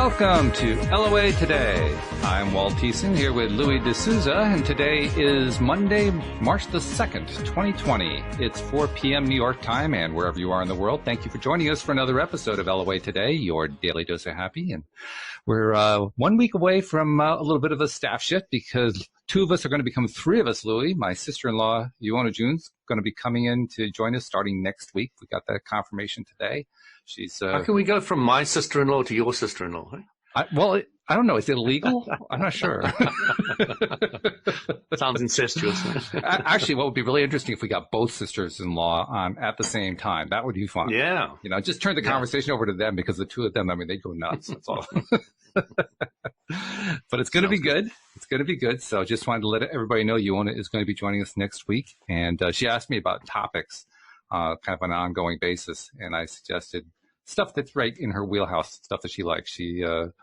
Welcome to LOA Today. I'm Walt Thiessen here with Louis D'Souza, and today is Monday, March the 2nd, 2020. It's 4 p.m. New York time, and wherever you are in the world, thank you for joining us for another episode of LOA Today, your daily dose of happy. And we're 1 week away from a little bit of a staff shift because two of us are going to become three of us, Louis. My sister-in-law, Ioana June's going to be coming in to join us starting next week. We got that confirmation today. She's How can we go from my sister-in-law to your sister-in-law? Well, I don't know. Is it illegal? I'm not sure. Sounds incestuous. Actually, what would be really interesting if we got both sisters-in-law on at the same time. That would be fun. Yeah. You know, just turn the conversation over to them because the two of them, I mean, they go nuts. That's all. But it's going to be good. It's going to be good. So just wanted to let everybody know Ioana is going to be joining us next week. And she asked me about topics, kind of on an ongoing basis. And I suggested stuff that's right in her wheelhouse, stuff that she likes. She has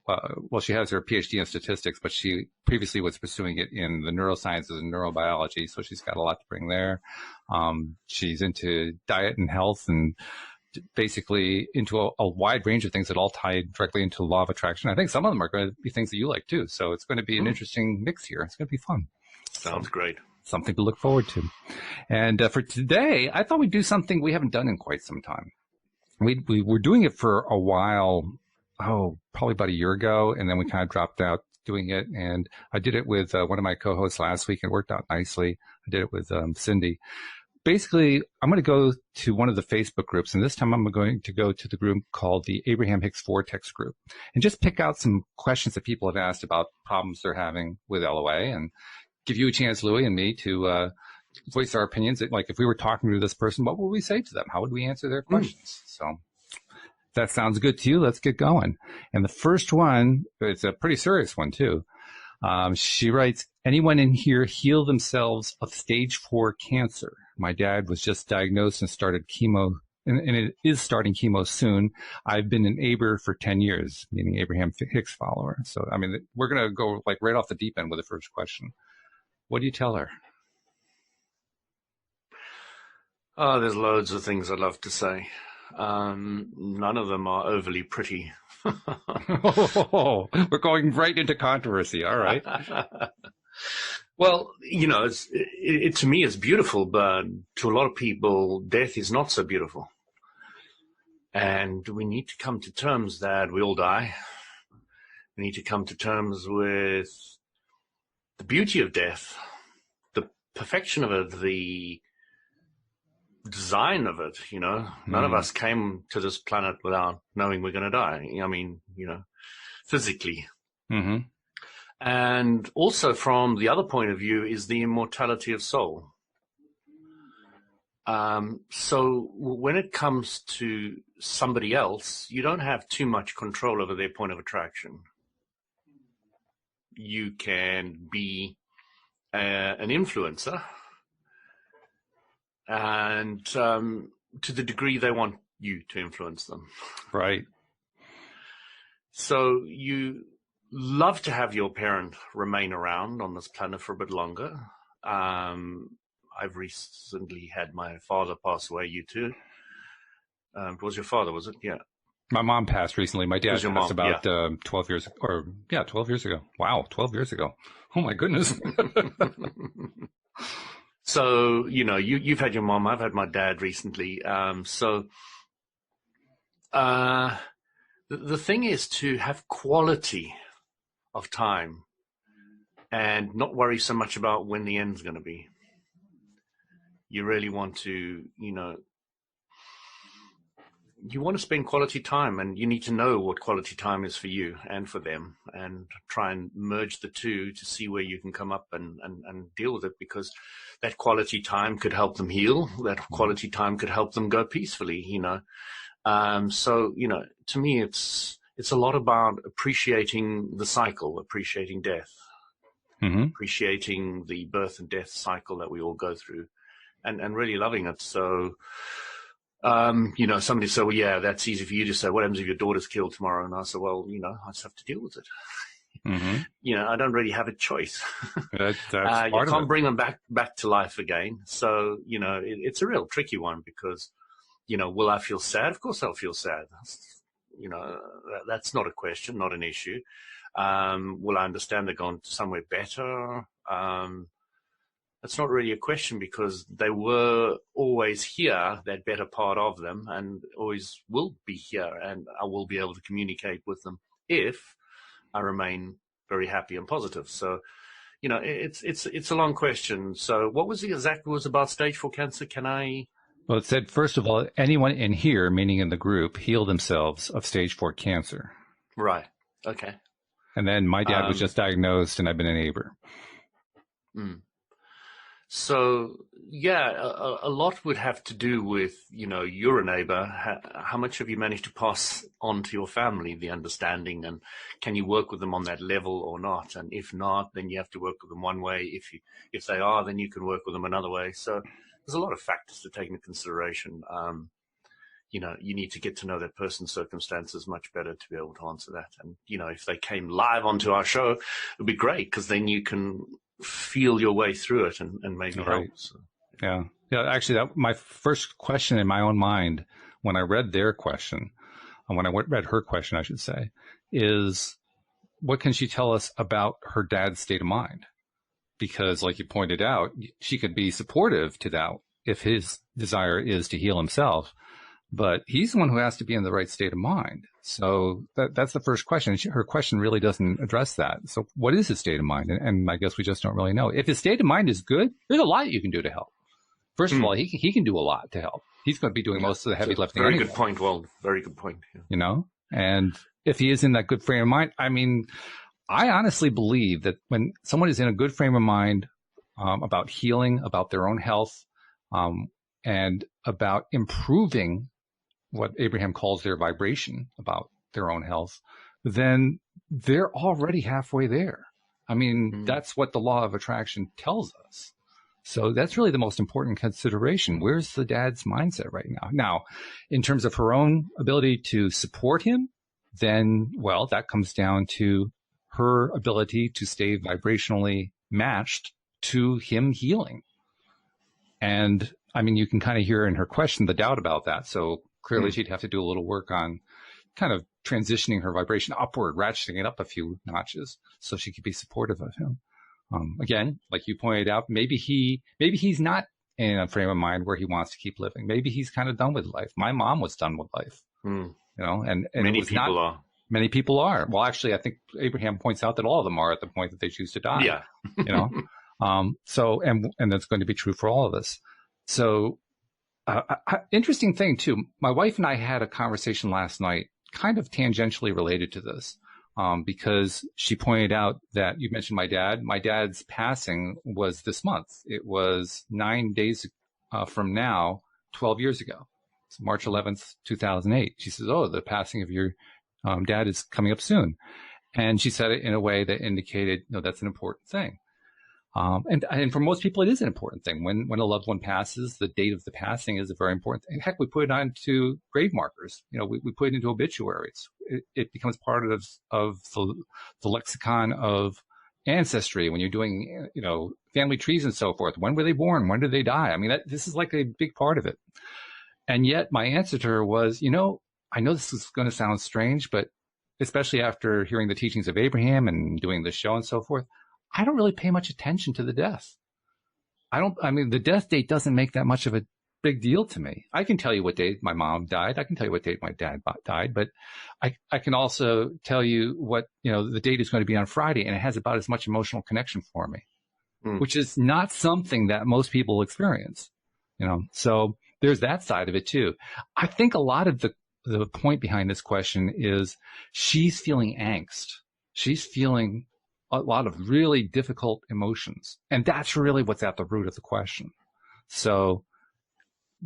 her PhD in statistics, but she previously was pursuing it in the neurosciences and neurobiology, so she's got a lot to bring there. She's into diet and health and basically into a wide range of things that all tie directly into law of attraction. I think some of them are going to be things that you like too, so it's going to be an interesting mix here. It's going to be fun. Sounds great. Something to look forward to. And for today, I thought we'd do something we haven't done in quite some time. We were doing it for a while, probably about a year ago, and then we kind of dropped out doing it. And I did it with one of my co-hosts last week. It worked out nicely. I did it with Cindy. Basically, I'm going to go to one of the Facebook groups, and this time I'm going to go to the group called the Abraham Hicks Vortex Group, and just pick out some questions that people have asked about problems they're having with LOA, and give you a chance, Louis and me, to voice our opinions. Like if we were talking to this person, what would we say to them? How would we answer their questions? So if that sounds good to you, let's get going. And the first one, it's a pretty serious one too. She writes, anyone in here heal themselves of stage 4 cancer? My dad was just diagnosed and started chemo, and it is starting chemo soon. I've been an Aber for 10 years, meaning Abraham Hicks follower. So, I mean, we're going to go like right off the deep end with the first question. What do you tell her? Oh, there's loads of things I'd love to say. None of them are overly pretty. We're going right into controversy. All right. Well, you know, it to me is beautiful, but to a lot of people, death is not so beautiful. And we need to come to terms that we all die. We need to come to terms with the beauty of death, the perfection of it, the design of it. You know, none of us came to this planet without knowing we're going to die. I mean, you know, physically. Mm-hmm. And also from the other point of view is the immortality of soul. So when it comes to somebody else, you don't have too much control over their point of attraction. You can be an influencer, and to the degree they want you to influence them. Right. So you love to have your parent remain around on this planet for a bit longer. I've recently had my father pass away. You too? It was your father, was it? Yeah. My mom passed recently. My dad passed about 12 years, 12 years ago. Wow, 12 years ago. Oh my goodness. So, you know, you've had your mom, I've had my dad recently. The thing is to have quality of time and not worry so much about when the end's going to be. You really want to, you know, you want to spend quality time, and you need to know what quality time is for you and for them, and try and merge the two to see where you can come up and deal with it, because that quality time could help them heal. That quality time could help them go peacefully, you know. So, you know, to me, it's a lot about appreciating the cycle, appreciating death, appreciating the birth and death cycle that we all go through, and really loving it. So, you know, somebody said, well, yeah, that's easy for you to say. What happens if your daughter's killed tomorrow? And I said, well, you know, I just have to deal with it. You know, I don't really have a choice. That's you can't bring them back to life again. So, you know, it's a real tricky one, because, you know, will I feel sad? Of course I'll feel sad. that's not a question, not an issue. Will I understand they're gone somewhere better? That's not really a question, because they were always here, that better part of them, and always will be here, and I will be able to communicate with them if I remain very happy and positive. So, it's a long question. So what was it exactly was about stage 4 cancer? Well, it said, first of all, anyone in here, meaning in the group, heal themselves of stage 4 cancer. Right. Okay. And then my dad was just diagnosed, and I've been a neighbor. So, yeah, a lot would have to do with, you're a neighbor. How much have you managed to pass on to your family, the understanding, and can you work with them on that level or not? And if not, then you have to work with them one way. If they are, then you can work with them another way. So there's a lot of factors to take into consideration. You need to get to know that person's circumstances much better to be able to answer that. And, if they came live onto our show, it would be great, because then you can feel your way through it and maybe help. So. Yeah. Actually, my first question in my own mind when I read their question, and when I read her question, I should say, is what can she tell us about her dad's state of mind? Because, like you pointed out, she could be supportive to that if his desire is to heal himself. But he's the one who has to be in the right state of mind. So that's the first question. Her question really doesn't address that. So what is his state of mind? And I guess we just don't really know. If his state of mind is good, there's a lot you can do to help. First of all, he can do a lot to help. He's going to be doing most of the heavy lifting anyway. Very good point, Wald. Very good point. Yeah. And if he is in that good frame of mind, I mean, I honestly believe that when someone is in a good frame of mind about healing, about their own health, and about improving what Abraham calls their vibration about their own health, then they're already halfway there. I mean, that's what the law of attraction tells us. So that's really the most important consideration. Where's the dad's mindset right now? Now, in terms of her own ability to support him, then, well, that comes down to her ability to stay vibrationally matched to him healing. And I mean, you can kind of hear in her question the doubt about that. So clearly she'd have to do a little work on kind of transitioning her vibration upward, ratcheting it up a few notches so she could be supportive of him. Again, like you pointed out, maybe he's not in a frame of mind where he wants to keep living. Maybe he's kind of done with life. My mom was done with life, and many people are. Many people are. Well, actually, I think Abraham points out that all of them are at the point that they choose to die. Yeah. So, and that's going to be true for all of us. So, interesting thing too. My wife and I had a conversation last night, kind of tangentially related to this, because she pointed out that you mentioned my dad. My dad's passing was this month. It was 9 days from now, 12 years ago. It's March 11th, 2008. She says, "Oh, the passing of your dad is coming up soon," and she said it in a way that indicated, no, that's an important thing. And for most people, it is an important thing. When a loved one passes, the date of the passing is a very important thing. Heck, we put it onto grave markers. We put it into obituaries. It becomes part of the lexicon of ancestry when you're doing, family trees and so forth. When were they born? When did they die? I mean, this is like a big part of it. And yet my answer to her was, I know this is going to sound strange, but especially after hearing the teachings of Abraham and doing the show and so forth, I don't really pay much attention to the death. The death date doesn't make that much of a big deal to me. I can tell you what date my mom died. I can tell you what date my dad died, but I can also tell you what, the date is going to be on Friday, and it has about as much emotional connection for me, which is not something that most people experience, so there's that side of it too. I think a lot of the point behind this question is she's feeling angst. She's feeling a lot of really difficult emotions. And that's really what's at the root of the question. So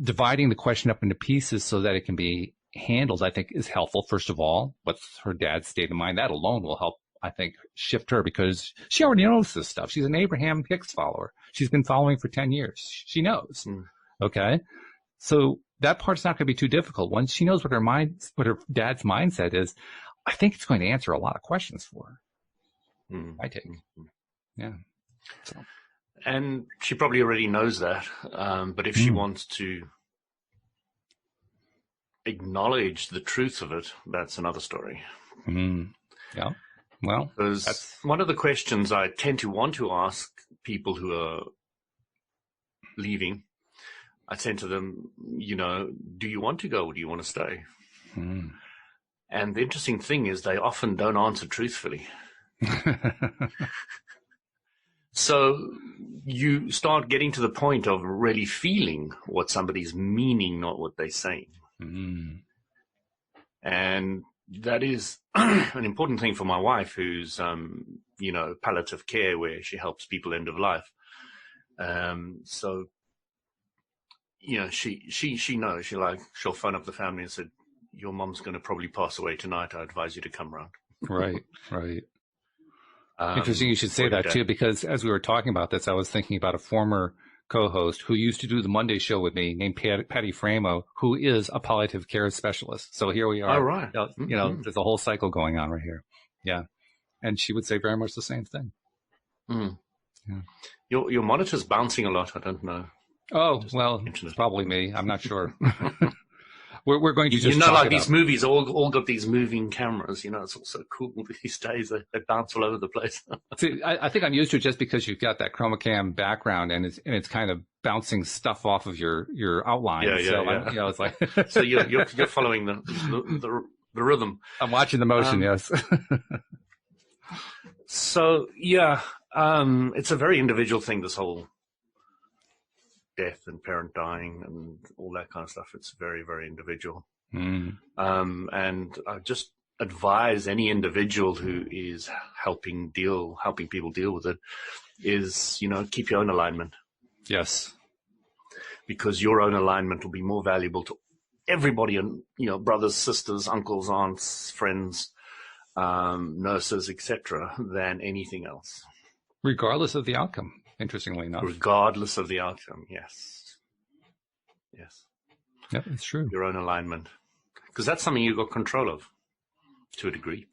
dividing the question up into pieces so that it can be handled, I think, is helpful. First of all, what's her dad's state of mind? That alone will help, I think, shift her, because she already knows this stuff. She's an Abraham Hicks follower. She's been following for 10 years. She knows. Okay. So that part's not going to be too difficult. Once she knows what her dad's mindset is, I think it's going to answer a lot of questions for her. I take. Yeah. So. And she probably already knows that. But if she wants to acknowledge the truth of it, that's another story. Mm. Yeah. Well, Because one of the questions I tend to want to ask people who are leaving, I tend to them, do you want to go or do you want to stay? mm. And the interesting thing is they often don't answer truthfully. So you start getting to the point of really feeling what somebody's meaning, not what they're saying. Mm. And that is an important thing for my wife, who's, palliative care, where she helps people end of life. So, she knows, she'll phone up the family and said, your mom's going to probably pass away tonight. I advise you to come round. Right. Interesting you should say that too, because as we were talking about this, I was thinking about a former co-host who used to do the Monday show with me named Patty Framo, who is a palliative care specialist. So here we are. Oh, right. There's a whole cycle going on right here. Yeah. And she would say very much the same thing. Mm. Yeah. Your monitor's bouncing a lot. I don't know. Oh, well, it's probably me. I'm not sure. We're going to just like these movies all got these moving cameras. It's also cool these days. They bounce all over the place. See, I think I'm used to it just because you've got that chroma cam background and it's kind of bouncing stuff off of your outline. Yeah. It's like so you're following the rhythm. I'm watching the motion. Yes. So yeah, it's a very individual thing. This whole death and parent dying and all that kind of stuff. It's very, very individual. Mm. And I just advise any individual who is helping people deal with it is, keep your own alignment. Yes. Because your own alignment will be more valuable to everybody, and, brothers, sisters, uncles, aunts, friends, nurses, etc., than anything else. Regardless of the outcome. Interestingly enough. Regardless of the outcome, yes. Yep, it's true. Your own alignment. Because that's something you've got control of, to a degree.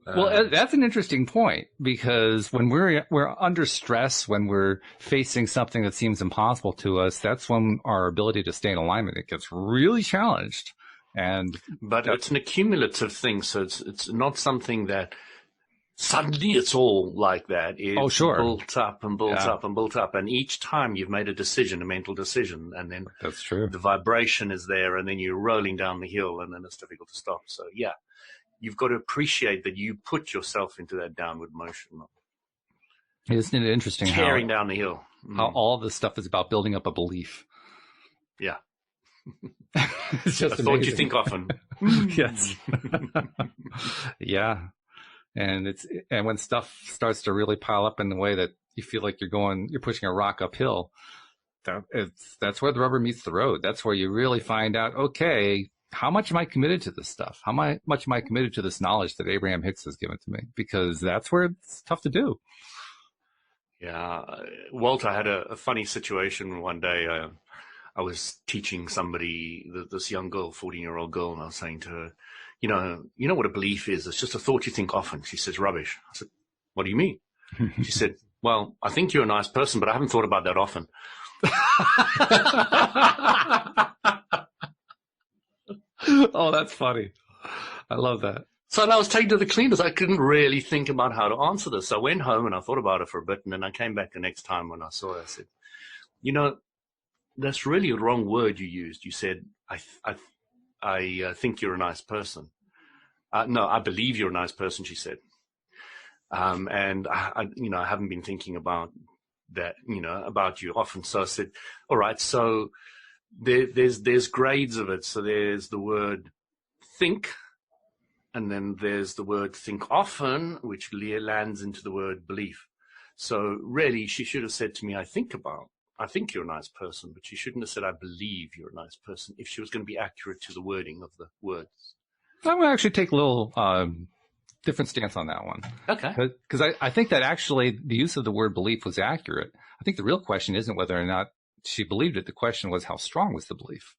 Well, that's an interesting point, because when we're under stress, when we're facing something that seems impossible to us, that's when our ability to stay in alignment, it gets really challenged. But it's an accumulative thing, so it's not something that suddenly it's all like that. It's built up and built up and built up. And each time you've made a mental decision, and then that's true. The vibration is there, and then you're rolling down the hill, and then it's difficult to stop. So, yeah, you've got to appreciate that you put yourself into that downward motion. Isn't it interesting tearing down the hill. How all this stuff is about building up a belief. Yeah. It's just a thought you think often. Yes. Yeah. And when stuff starts to really pile up in the way that you feel like you're pushing a rock uphill, that's where the rubber meets the road. That's where you really find out, okay, how much am I committed to this stuff? How much am I committed to this knowledge that Abraham Hicks has given to me? Because that's where it's tough to do. Yeah. Walter had a funny situation one day. I was teaching somebody, this young girl, 14-year-old girl, and I was saying to her, you know what a belief is? It's just a thought you think often. She says, rubbish. I said, what do you mean? She said, well, I think you're a nice person, but I haven't thought about that often. Oh, that's funny. I love that. So I was taken to the cleaners. I couldn't really think about how to answer this. So I went home and I thought about it for a bit, and then I came back the next time when I saw her. I said, that's really a wrong word you used. You said, I think you're a nice person. No, I believe you're a nice person, she said. And I haven't been thinking about that, about you often. So I said, all right, so there's grades of it. So there's the word think, and then there's the word think often, which lands into the word belief. So really, she should have said to me, I think you're a nice person, but she shouldn't have said, I believe you're a nice person, if she was going to be accurate to the wording of the words. I'm going to actually take a little different stance on that one. Okay. Because I think that actually the use of the word belief was accurate. I think the real question isn't whether or not she believed it. The question was, how strong was the belief?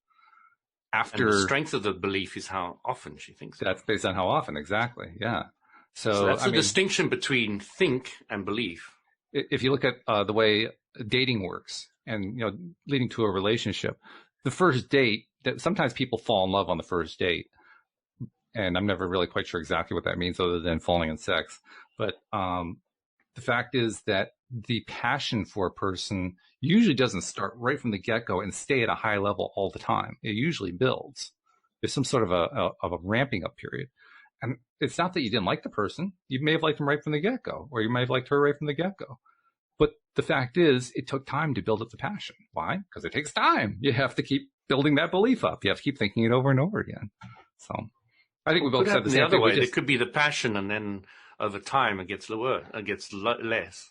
And the strength of the belief is how often she thinks. That's based on how often, exactly. Yeah. So that's the distinction between think and belief. If you look at the way dating works and leading to a relationship, the first date, that sometimes people fall in love on the first date, and I'm never really quite sure exactly what that means other than falling in sex. But the fact is that the passion for a person usually doesn't start right from the get-go and stay at a high level all the time. It usually builds. There's some sort of a ramping up period. And it's not that you didn't like the person. You may have liked them right from the get-go, or you may have liked her right from the get-go. But the fact is, it took time to build up the passion. Why? Because it takes time. You have to keep building that belief up. You have to keep thinking it over and over again. So I think we both said the same other thing. way. There could be the passion, and then over time it gets lower, it gets less.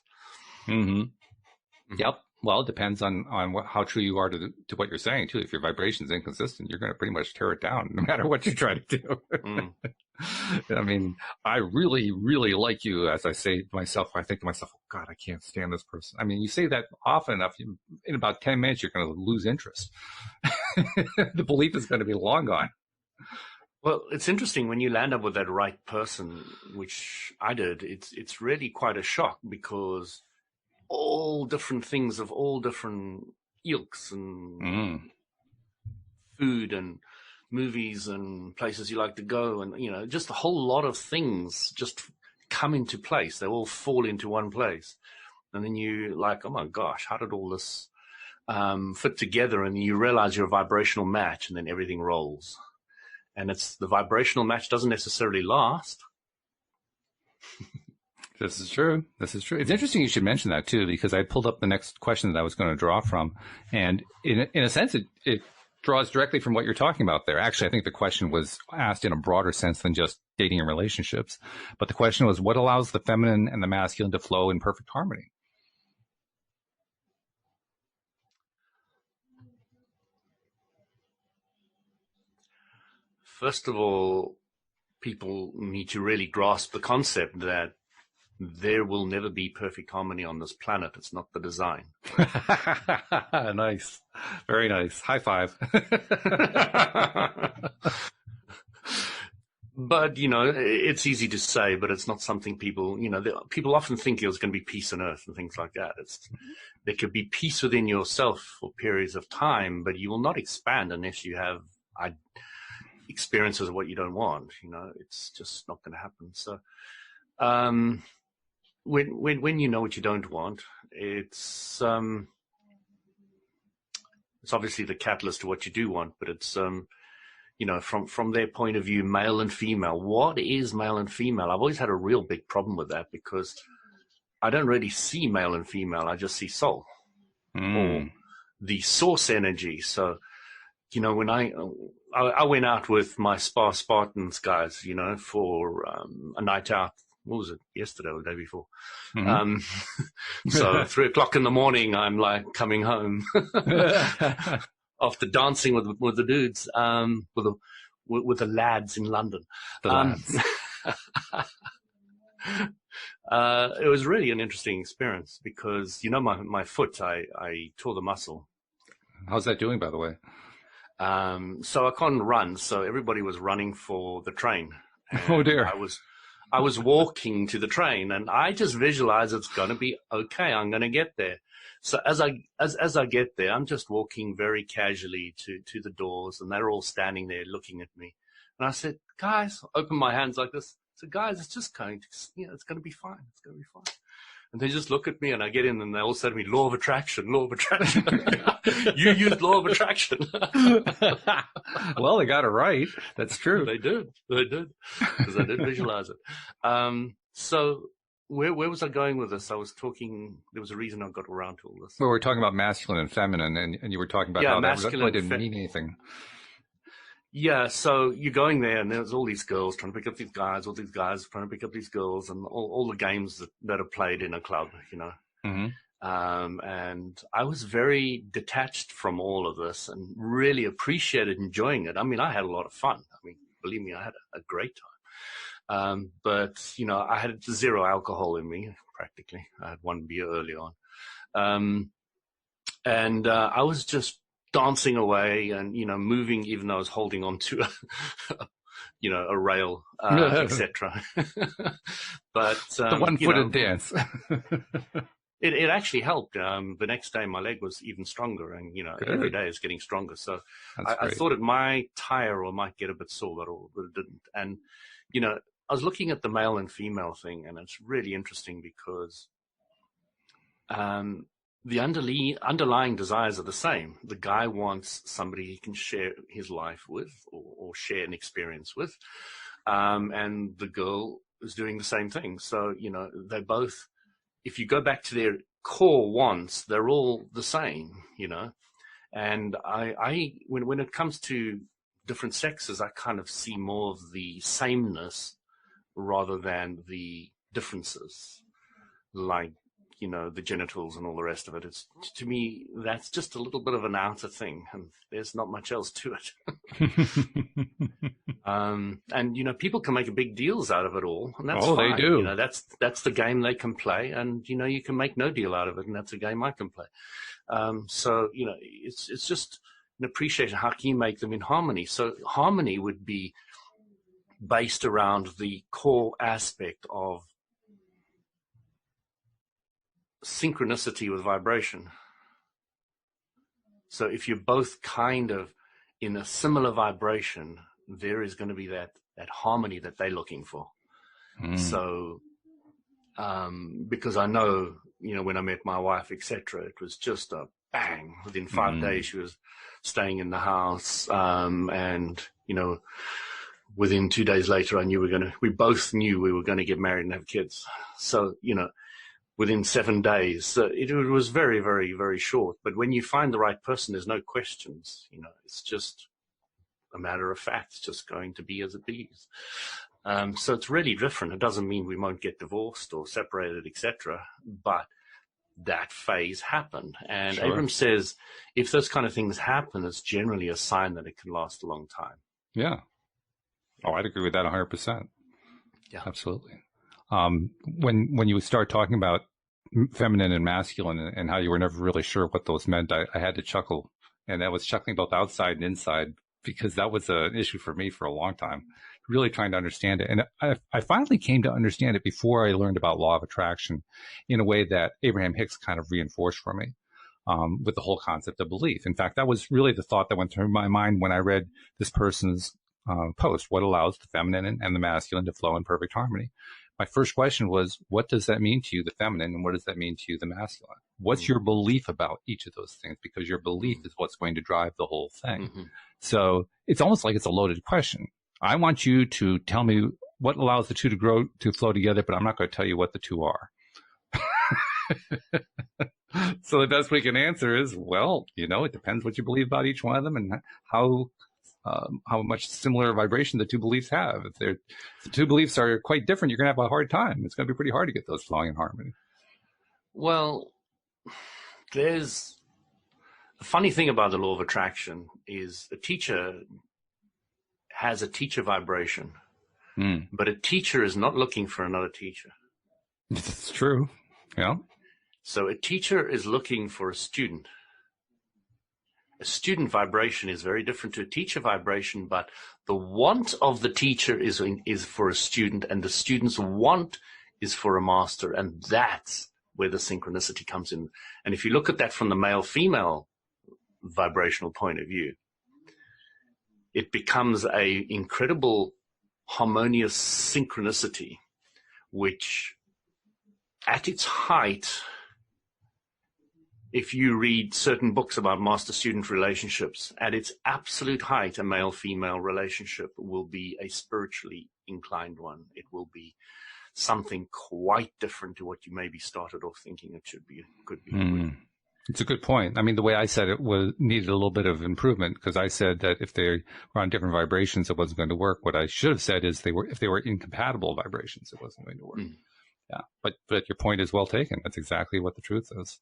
Mm-hmm. Yep. Well, it depends on how true you are to what you're saying too. If your vibration's inconsistent, you're going to pretty much tear it down, no matter what you try to do. I mean, I really, really like you. As I say to myself, I think to myself, oh, God, I can't stand this person. I mean, you say that often enough, in about 10 minutes, you're going to lose interest. The belief is going to be long gone. Well, it's interesting when you land up with that right person, which I did. It's really quite a shock, because all different things of all different ilks and food and movies and places you like to go, and just a whole lot of things just come into place. They all fall into one place, and then you like, oh my gosh, how did all this fit together? And you realize you're a vibrational match, and then everything rolls. And it's the vibrational match doesn't necessarily last. This is true. This is true. It's interesting you should mention that too, because I pulled up the next question that I was going to draw from, and in a sense, it draws directly from what you're talking about there. Actually, I think the question was asked in a broader sense than just dating and relationships. But the question was, what allows the feminine and the masculine to flow in perfect harmony? First of all, people need to really grasp the concept that there will never be perfect harmony on this planet. It's not the design. Nice. Very nice. High five. But, it's easy to say, but it's not something people, people often think there's going to be peace on earth and things like that. There could be peace within yourself for periods of time, but you will not expand unless you have experiences of what you don't want. It's just not going to happen. So, when you know what you don't want, it's obviously the catalyst to what you do want, but it's from their point of view, male and female. What is male and female? I've always had a real big problem with that, because I don't really see male and female. I just see soul or the source energy. So, when I went out with my Spartans guys, for a night out. What was it? Yesterday or the day before? So 3:00 in the morning, I'm like coming home after dancing with the dudes, with the lads in London. The lads. It was really an interesting experience, because my foot, I tore the muscle. How's that doing, by the way? So I can't run. So everybody was running for the train. Oh dear. I was walking to the train, and I just visualize it's going to be okay. I'm going to get there. So as I get there, I'm just walking very casually to the doors, and they're all standing there looking at me. And I said, guys, open my hands like this. I said, guys, it's just going to, it's going to be fine. It's going to be fine. And they just look at me, and I get in, and they all say to me, law of attraction, law of attraction. You used law of attraction. Well, they got it right. That's true. They did. Because I did visualize it. So where was I going with this? I was talking, there was a reason I got around to all this. Well, we're talking about masculine and feminine, and you were talking about how that really didn't mean anything. Yeah, so you're going there, and there's all these girls trying to pick up these guys, all these guys trying to pick up these girls, and all the games that are played in a club, Mm-hmm. And I was very detached from all of this and really appreciated enjoying it. I mean, I had a lot of fun. I mean, believe me, I had a great time. But, I had 0 alcohol in me, practically. I had 1 beer early on. And I was just dancing away and, moving, even though I was holding on to a rail, etc. But the one-footed dance. It actually helped. The next day, my leg was even stronger, and every Good. day it's getting stronger. So That's I great. thought it might tire or might get a bit sore, but it didn't. And I was looking at the male and female thing, and it's really interesting because the underlying desires are the same. The guy wants somebody he can share his life with, or share an experience with, and the girl is doing the same thing. So they both, if you go back to their core wants, they're all the same. And when it comes to different sexes, I kind of see more of the sameness rather than the differences, like the genitals and all the rest of it. It's, to me, that's just a little bit of an outer thing, and there's not much else to it. And people can make big deals out of it all, and that's Oh, they fine. do. That's the game they can play, and you can make no deal out of it, and that's a game I can play. So it's just an appreciation. How can you make them in harmony? So harmony would be based around the core aspect of synchronicity with vibration. So if you're both kind of in a similar vibration, there is going to be that harmony that they're looking for. So because I know, when I met my wife, etc., it was just a bang. Within 5 days, she was staying in the house, and within 2 days later, we both knew we were going to get married and have kids. So within 7 days, it was very, very, very short. But when you find the right person, there's no questions. It's just a matter of fact. It's just going to be as it is. So it's really different. It doesn't mean we won't get divorced or separated, etc. But that phase happened. And Sure. Abrams says if those kind of things happen, it's generally a sign that it can last a long time. Yeah. Oh, I'd agree with that 100%. Yeah. Absolutely. When you start talking about feminine and masculine and how you were never really sure what those meant, I had to chuckle. And I was chuckling both outside and inside because that was an issue for me for a long time, really trying to understand it. And I finally came to understand it before I learned about law of attraction in a way that Abraham Hicks kind of reinforced for me. With the whole concept of belief. In fact, that was really the thought that went through my mind when I read this person's post, what allows the feminine and the masculine to flow in perfect harmony. My first question was, what does that mean to you, the feminine, and what does that mean to you, the masculine? What's your belief about each of those things? Because your belief is what's going to drive the whole thing. So it's almost like it's a loaded question. I want you to tell me what allows the two to flow together, but I'm not going to tell you what the two are. So the best we can answer is, well, it depends what you believe about each one of them and how much similar vibration the two beliefs have. If the two beliefs are quite different, you're going to have a hard time. It's going to be pretty hard to get those flowing in harmony. Well, there's the funny thing about the law of attraction is a teacher has a teacher vibration, but a teacher is not looking for another teacher. It's true. Yeah. So a teacher is looking for a student. A student vibration is very different to a teacher vibration, but the want of the teacher is for a student, and the student's want is for a master, and that's where the synchronicity comes in. And if you look at that from the male-female vibrational point of view, it becomes a incredible harmonious synchronicity, which at its height, if you read certain books about master-student relationships, at its absolute height, a male-female relationship will be a spiritually inclined one. It will be something quite different to what you maybe started off thinking it could be. It's a good point. I mean, the way I said it needed a little bit of improvement, because I said that if they were on different vibrations, it wasn't going to work. What I should have said is if they were incompatible vibrations, it wasn't going to work. Yeah, but your point is well taken. That's exactly what the truth is.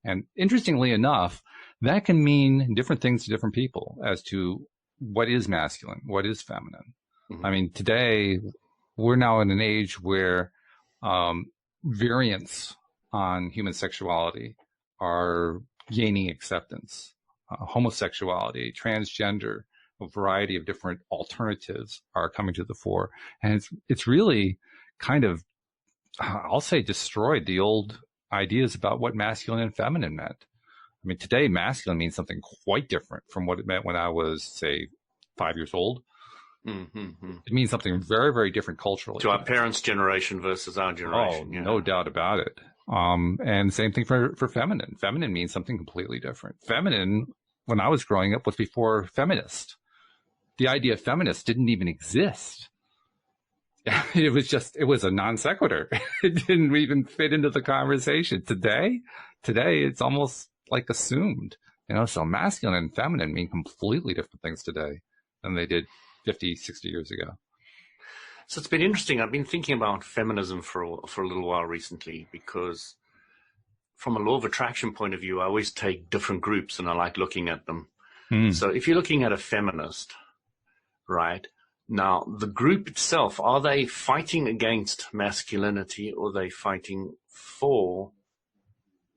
And interestingly enough, that can mean different things to different people as to what is masculine, what is feminine. I mean, today we're now in an age where variants on human sexuality are gaining acceptance. Homosexuality, transgender, a variety of different alternatives are coming to the fore. And it's really kind of, I'll say, destroyed the old ideas about what masculine and feminine meant. I mean, today masculine means something quite different from what it meant when I was, say, 5 years old. Mm-hmm. It means something very, very different culturally. To our parents' generation versus our generation. Oh, no doubt about it. And same thing for feminine. Feminine means something completely different. Feminine, when I was growing up, was before feminist. The idea of feminist didn't even exist. It was a non sequitur. It didn't even fit into the conversation. Today it's almost like assumed, so masculine and feminine mean completely different things today than they did 50, 60 years ago. So it's been interesting. I've been thinking about feminism for a little while recently, because from a law of attraction point of view, I always take different groups and I like looking at them. So if you're looking at a feminist, right, now the group itself, are they fighting against masculinity, or are they fighting for,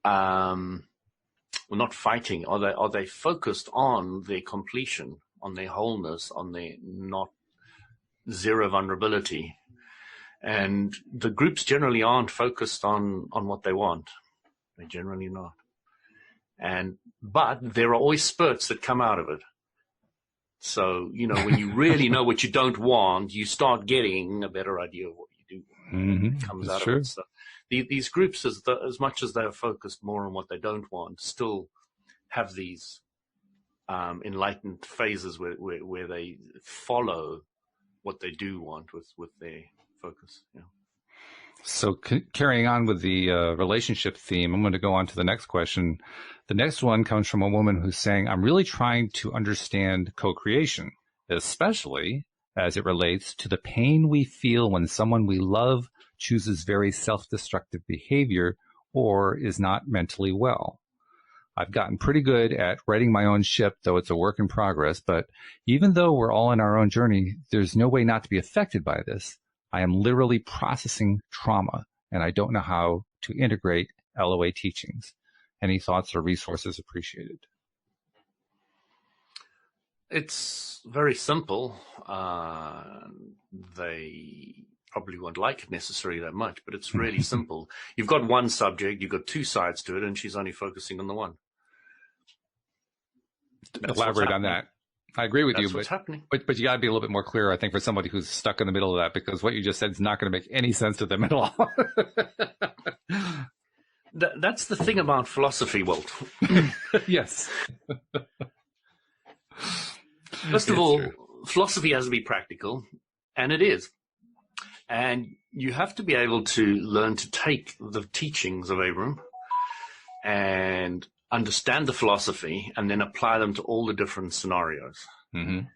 well, not fighting, are they focused on their completion, on their wholeness, on their not zero vulnerability? And the groups generally aren't focused on what they want. They're generally not. But there are always spurts that come out of it. So, when you really know what you don't want, you start getting a better idea of what you do. It comes out of it. So these groups, as much as they're focused more on what they don't want, still have these enlightened phases where they follow what they do want with their focus. Yeah. So carrying on with the relationship theme, I'm going to go on to the next question. The next one comes from a woman who's saying, I'm really trying to understand co-creation, especially as it relates to the pain we feel when someone we love chooses very self-destructive behavior or is not mentally well. I've gotten pretty good at righting my own ship, though it's a work in progress. But even though we're all in our own journey, there's no way not to be affected by this. I am literally processing trauma, and I don't know how to integrate LOA teachings. Any thoughts or resources appreciated? It's very simple. They probably won't like it necessarily that much, but it's really simple. You've got one subject, you've got two sides to it, and she's only focusing on the one. Elaborate on that. I agree with you, what's happening. But you got to be a little bit more clear, I think, for somebody who's stuck in the middle of that, because what you just said is not going to make any sense to them at all. That's the thing about philosophy, Walt. Yes. First of all, philosophy has to be practical, and it is. And you have to be able to learn to take the teachings of Abraham and understand the philosophy and then apply them to all the different scenarios. Mm-hmm.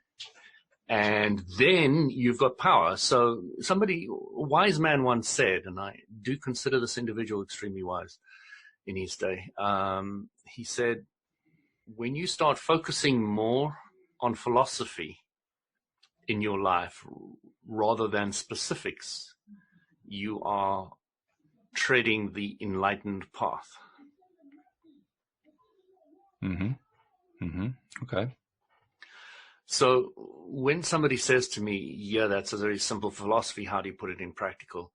And then you've got power. So a wise man once said, and I do consider this individual extremely wise in his day, he said, when you start focusing more on philosophy in your life rather than specifics, you are treading the enlightened path. Mm-hmm. Mm-hmm. Okay. So when somebody says to me, yeah, that's a very simple philosophy, how do you put it in practical?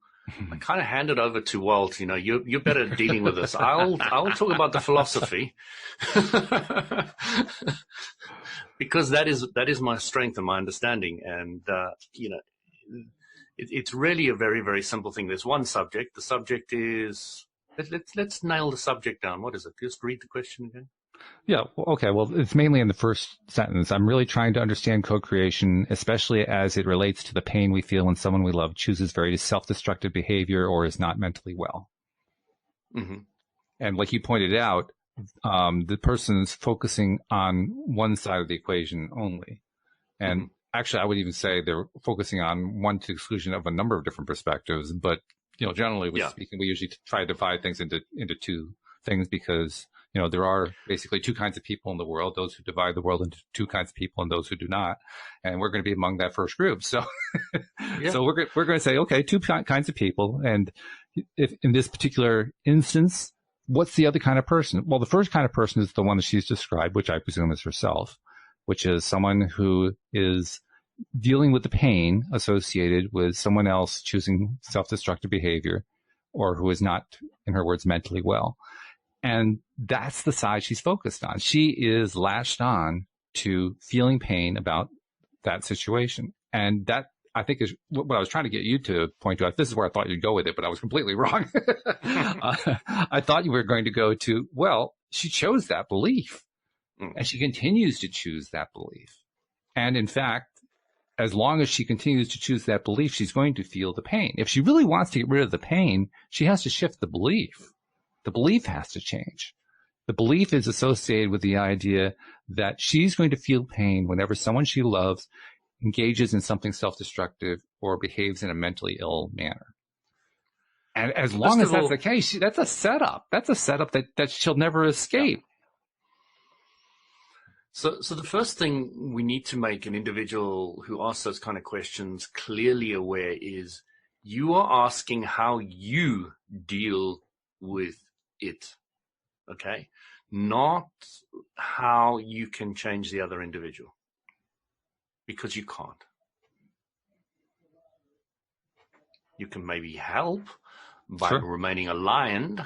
I kind of hand it over to Walt. You're better at dealing with this. I'll talk about the philosophy because that is my strength and my understanding. And it's really a very, very simple thing. There's one subject. The subject is let's nail the subject down. What is it? Just read the question again. Yeah. Okay. Well, it's mainly in the first sentence. I'm really trying to understand co-creation, especially as it relates to the pain we feel when someone we love chooses very self-destructive behavior or is not mentally well. Mm-hmm. And like you pointed out, the person's focusing on one side of the equation only. And actually, I would even say they're focusing on one to exclusion of a number of different perspectives. But, generally speaking, we usually try to divide things into two things because there are basically two kinds of people in the world, those who divide the world into two kinds of people and those who do not. And we're going to be among that first group. So, so we're going to say, okay, two kinds of people. And if in this particular instance, what's the other kind of person? Well, the first kind of person is the one that she's described, which I presume is herself, which is someone who is dealing with the pain associated with someone else choosing self-destructive behavior or who is not, in her words, mentally well. And that's the side she's focused on. She is latched on to feeling pain about that situation. And that, I think, is what I was trying to get you to point to. This is where I thought you'd go with it, but I was completely wrong. I thought you were going to go to, well, she chose that belief, and she continues to choose that belief. And in fact, as long as she continues to choose that belief, she's going to feel the pain. If she really wants to get rid of the pain, she has to shift the belief. The belief has to change. The belief is associated with the idea that she's going to feel pain whenever someone she loves engages in something self-destructive or behaves in a mentally ill manner. And as long as that's the case, that's a setup. That's a setup that she'll never escape. So the first thing we need to make an individual who asks those kind of questions clearly aware is you are asking how you deal with it, okay? Not how you can change the other individual, because you can't. You can maybe help by remaining aligned,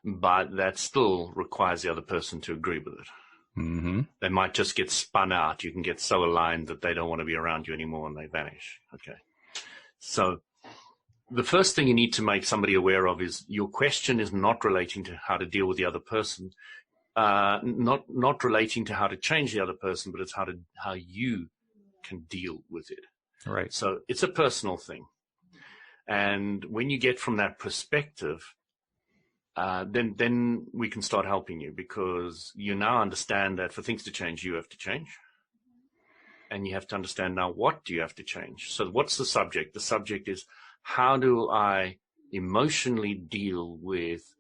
but that still requires the other person to agree with it. Mm-hmm. They might just get spun out. You can get so aligned that they don't want to be around you anymore and they vanish. Okay. So the first thing you need to make somebody aware of is your question is not relating to how to deal with the other person, not relating to how to change the other person, but it's how you can deal with it. Right. So it's a personal thing. And when you get from that perspective, then we can start helping you, because you now understand that for things to change, you have to change. And you have to understand now, what do you have to change? So what's the subject? The subject is, how do I emotionally deal with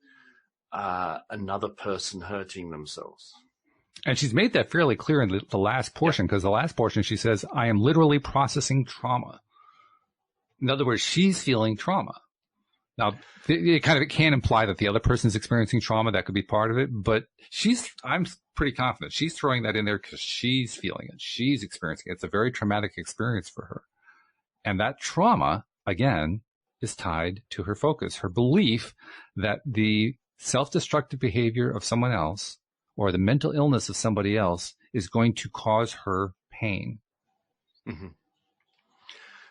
another person hurting themselves? And she's made that fairly clear in the last portion, because the last portion she says, I am literally processing trauma. In other words, she's feeling trauma. Now, it can imply that the other person's experiencing trauma. That could be part of it. But I'm pretty confident she's throwing that in there because she's feeling it. She's experiencing it. It's a very traumatic experience for her. And that trauma, again, is tied to her focus, her belief that the self-destructive behavior of someone else or the mental illness of somebody else is going to cause her pain. Mm-hmm.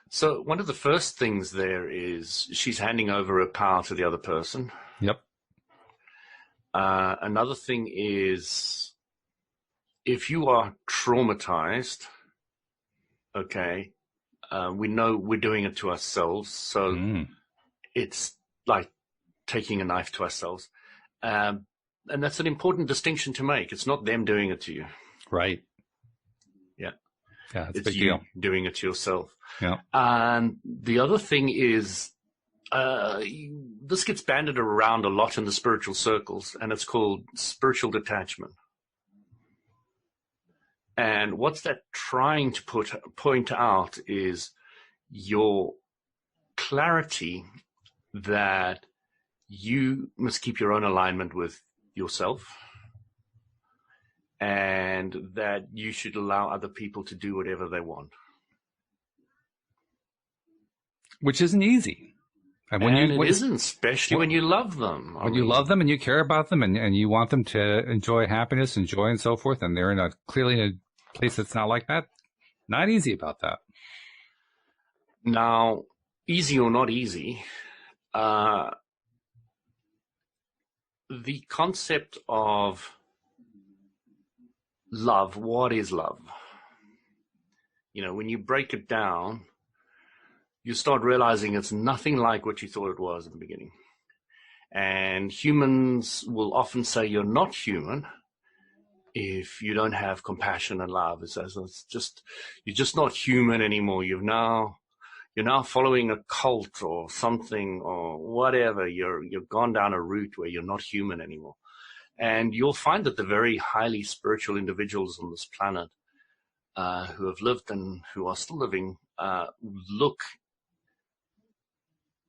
So one of the first things there is she's handing over her power to the other person. Yep. Another thing is, if you are traumatized, okay, we know we're doing it to ourselves. So it's like taking a knife to ourselves. And that's an important distinction to make. It's not them doing it to you. Right. Yeah. Yeah, it's a it's big you deal. doing it to yourself. Yeah. And the other thing is, this gets banded around a lot in the spiritual circles, and it's called spiritual detachment. And what's that trying to point out is your clarity that you must keep your own alignment with yourself, and that you should allow other people to do whatever they want. Which isn't easy. And it isn't, especially when you love them. When you love them and you care about them and you want them to enjoy happiness and joy and so forth, and they're clearly in a place that's not like that, not easy about that. Now, easy or not easy, the concept of love, what is love? When you break it down, you start realizing it's nothing like what you thought it was in the beginning. And humans will often say you're not human if you don't have compassion and love. You're just not human anymore. You're now following a cult or something or whatever. You've gone down a route where you're not human anymore. And you'll find that the very highly spiritual individuals on this planet who have lived and who are still living look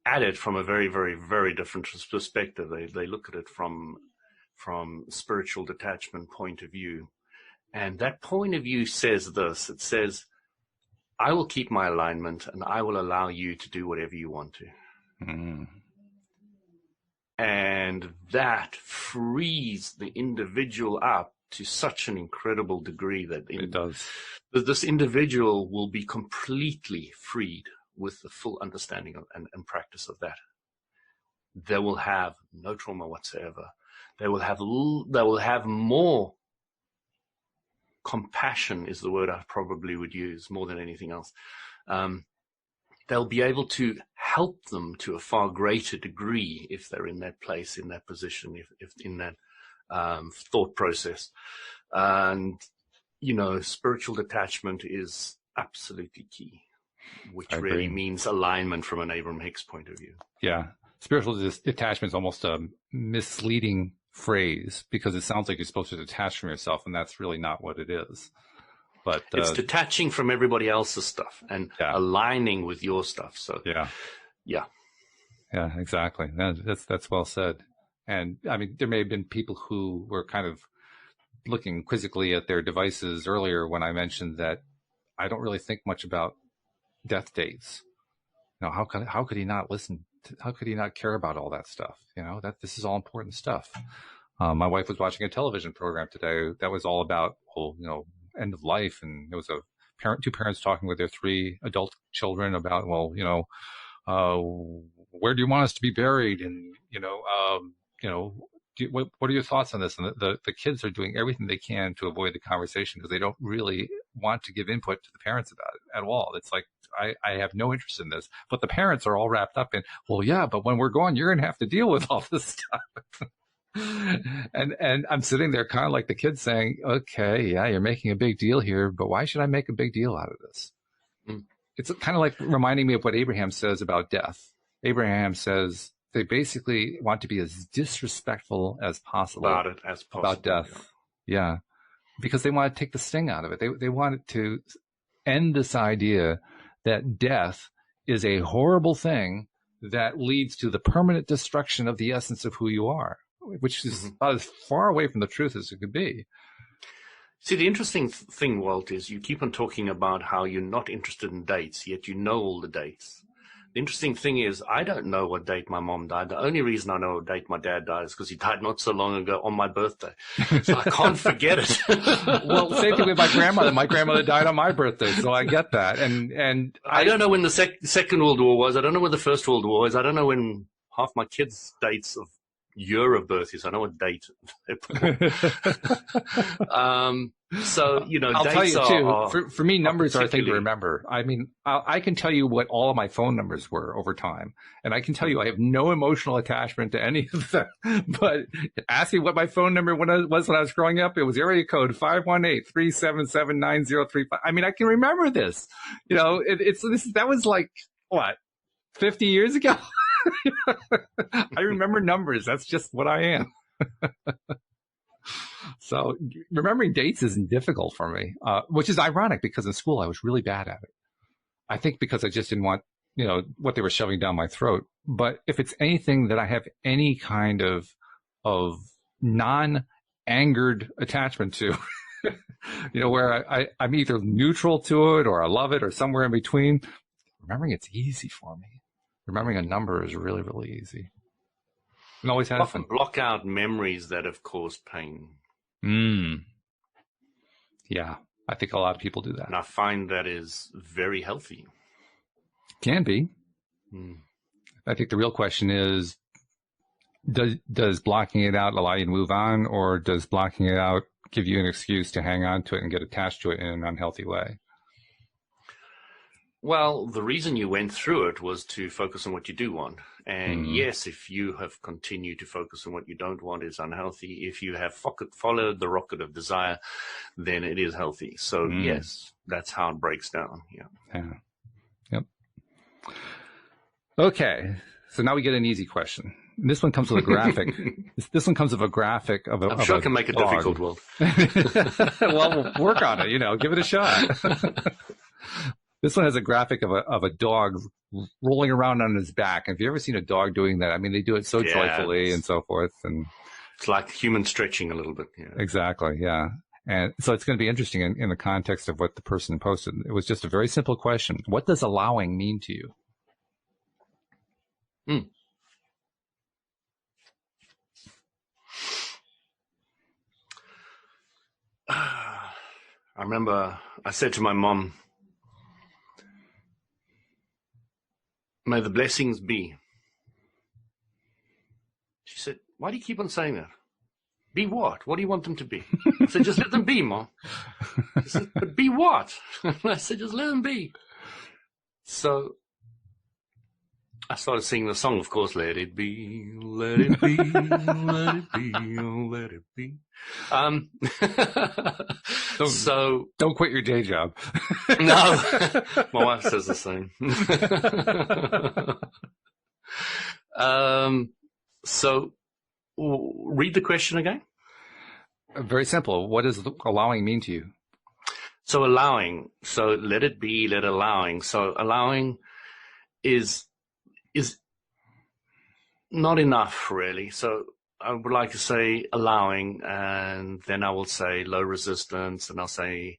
at it from a very, very, very different perspective. They look at it from spiritual detachment point of view. And that point of view says this. It says, I will keep my alignment and I will allow you to do whatever you want to. Mm. And that frees the individual up to such an incredible degree that It does. this individual will be completely freed with the full understanding of, and practice of that. They will have no trauma whatsoever. They will have more compassion, is the word I probably would use more than anything else. They'll be able to help them to a far greater degree if they're in that place, in that position, if in that thought process. And, spiritual detachment is absolutely key, which really means alignment from an Abraham Hicks point of view. Yeah. Spiritual detachment is almost a misleading phrase because it sounds like you're supposed to detach from yourself, and that's really not what it is. But it's detaching from everybody else's stuff and aligning with your stuff. So yeah, exactly. That's well said. And I mean, there may have been people who were kind of looking quizzically at their devices earlier when I mentioned that I don't really think much about death dates. How could he not listen? How could he not care about all that stuff? That this is all important stuff. My wife was watching a television program today that was all about, end of life. And there was two parents talking with their 3 adult children about, where do you want us to be buried? And, what are your thoughts on this? And the kids are doing everything they can to avoid the conversation because they don't really want to give input to the parents about it at all. It's like, I have no interest in this, but the parents are all wrapped up in, well, yeah, but when we're gone, you're going to have to deal with all this stuff. And I'm sitting there kind of like the kids saying, okay, yeah, you're making a big deal here, but why should I make a big deal out of this? It's kind of like reminding me of what Abraham says about death. Abraham says they basically want to be as disrespectful as possible about death. Yeah. Because they want to take the sting out of it. They want to end this idea that death is a horrible thing that leads to the permanent destruction of the essence of who you are, which is about as far away from the truth as it could be. See, the interesting thing, Walt, is you keep on talking about how you're not interested in dates, yet you know all the dates. The interesting thing is I don't know what date my mom died. The only reason I know what date my dad died is because he died not so long ago on my birthday. So I can't forget it. Well, same thing with my grandmother. My grandmother died on my birthday, so I get that. And I don't know when the Second World War was. I don't know when the First World War was. I don't know when half my kids' dates of year of birth is. I know what date. So, I'll tell you too, for me, numbers are a thing to particularly remember. I mean, I can tell you what all of my phone numbers were over time. And I can tell you I have no emotional attachment to any of them. But ask me what my phone number was when I was growing up. It was area code 518-377-9035. I mean, I can remember this. That was like, what, 50 years ago? I remember numbers. That's just what I am. So remembering dates isn't difficult for me, which is ironic because in school I was really bad at it. I think because I just didn't want, what they were shoving down my throat. But if it's anything that I have any kind of non-angered attachment to, where I'm either neutral to it or I love it or somewhere in between, remembering it's easy for me. Remembering a number is really, really easy. And always has been. Block out memories that have caused pain. Yeah, I think a lot of people do that. And I find that is very healthy. Can be. I think the real question is, does blocking it out allow you to move on, or does blocking it out give you an excuse to hang on to it and get attached to it in an unhealthy way? Well, the reason you went through it was to focus on what you do want. And yes, if you have continued to focus on what you don't want, it's unhealthy. If you have followed the rocket of desire, then it is healthy. So yes, that's how it breaks down. Yeah. Yep. Okay. So now we get an easy question. This one comes with a graphic. This one comes with a graphic of a. I'm sure I can make it difficult, Will. Well, we'll work on it. Give it a shot. This one has a graphic of a dog rolling around on his back. Have you ever seen a dog doing that? I mean, they do it so joyfully and so forth. And it's like human stretching a little bit. Yeah. Exactly. Yeah. And so it's going to be interesting in the context of what the person posted. It was just a very simple question. What does allowing mean to you? remember I said to my mom, may the blessings be. She said, why do you keep on saying that? Be what? What do you want them to be? I said, just let them be, Mom. She said, but be what? I said, just let them be. So I started singing the song, of course, let it be, let it be, let it be, oh, let it be. Don't quit your day job. No, my wife says the same. So read the question again. Very simple. What does allowing mean to you? So allowing, so let it be, let allowing. So allowing is not enough, really. So I would like to say allowing, and then I will say low resistance, and I'll say